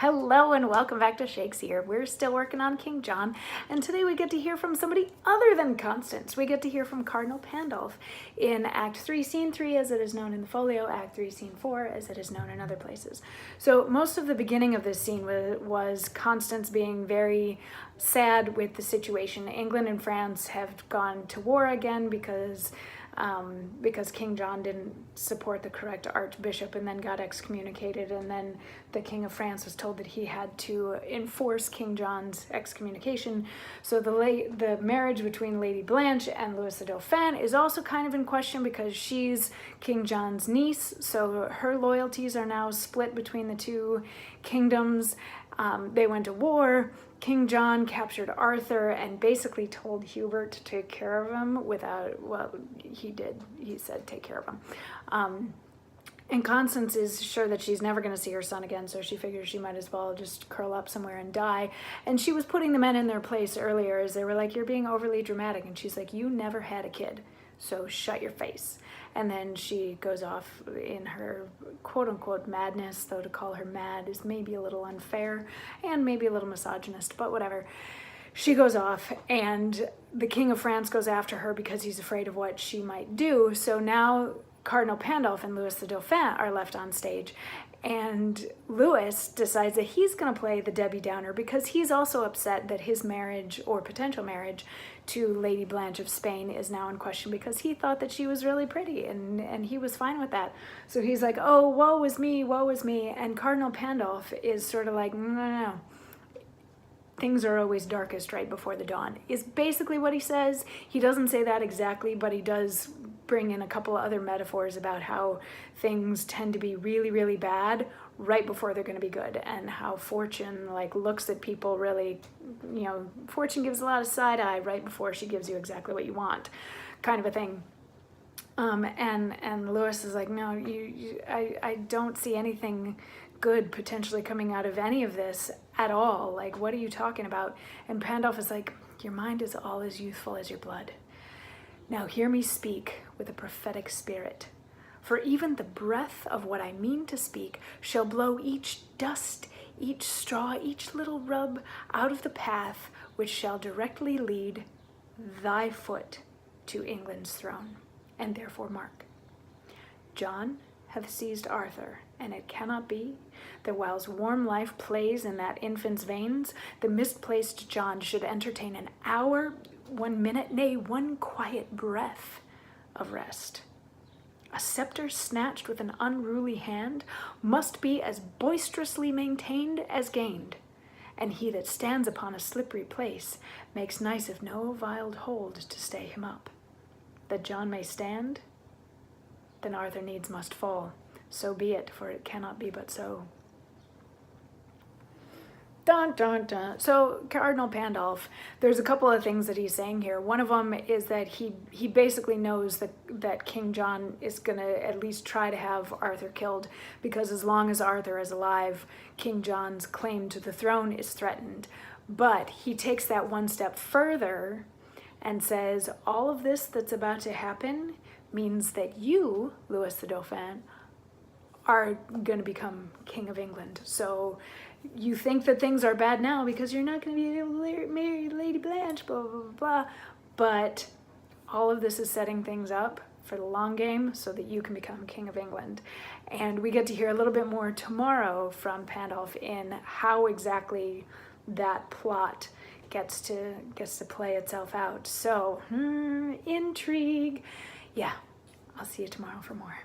Hello and welcome back to Shakesyear. We're still working on King John, and today we get to hear from somebody other than Constance. We get to hear from Cardinal Pandulph in Act 3, Scene 3, as it is known in the folio, Act 3, Scene 4, as it is known in other places. So most of the beginning of this scene was Constance being very sad with the situation. England and France have gone to war again because King John didn't support the correct archbishop and then got excommunicated, and then the King of France was told that he had to enforce King John's excommunication. So the marriage between Lady Blanche and Louis the Dauphin is also kind of in question because she's King John's niece, so her loyalties are now split between the two kingdoms. They went to war. King John captured Arthur and basically told Hubert to take care of him without, well, he did. He said take care of him. And Constance is sure that she's never going to see her son again, so she figures she might as well just curl up somewhere and die. And she was putting the men in their place earlier as they were like, you're being overly dramatic. And she's like, you never had a kid, so shut your face. And then she goes off in her quote-unquote madness, though to call her mad is maybe a little unfair and maybe a little misogynist, but whatever. She goes off, and the King of France goes after her because he's afraid of what she might do. So now Cardinal Pandulph and Louis the Dauphin are left on stage, and Louis decides that he's going to play the Debbie Downer because he's also upset that his marriage or potential marriage to Lady Blanche of Spain is now in question because he thought that she was really pretty, and he was fine with that. So he's like, oh, woe is me, woe is me. And Cardinal Pandulph is sort of like, no. Things are always darkest right before the dawn, is basically what he says. He doesn't say that exactly, but he does bring in a couple of other metaphors about how things tend to be really, really bad right before they're going to be good, and how fortune looks at people really, fortune gives a lot of side eye right before she gives you exactly what you want, kind of a thing. And Louis is like, no, I don't see anything good potentially coming out of any of this at all. Like, what are you talking about? And Pandulph is like, your mind is all as youthful as your blood. Now hear me speak with a prophetic spirit. For even the breath of what I mean to speak shall blow each dust, each straw, each little rub out of the path which shall directly lead thy foot to England's throne. And therefore mark, John hath seized Arthur, and it cannot be that whiles warm life plays in that infant's veins, the misplaced John should entertain an hour, 1 minute, nay, one quiet breath of rest. A scepter snatched with an unruly hand must be as boisterously maintained as gained, and he that stands upon a slippery place makes nice of no viled hold to stay him up. That John may stand, then Arthur needs must fall. So be it, for it cannot be but so. Dun, dun, dun. So Cardinal Pandulph, there's a couple of things that he's saying here. One of them is that he basically knows that King John is going to at least try to have Arthur killed, because as long as Arthur is alive, King John's claim to the throne is threatened. But he takes that one step further and says, all of this that's about to happen means that you, Louis the Dauphin, are going to become King of England. So you think that things are bad now because you're not going to be able to marry Lady Blanche, blah, blah, blah, blah. But all of this is setting things up for the long game so that you can become King of England. And we get to hear a little bit more tomorrow from Pandulph in how exactly that plot gets to play itself out. So, intrigue. Yeah, I'll see you tomorrow for more.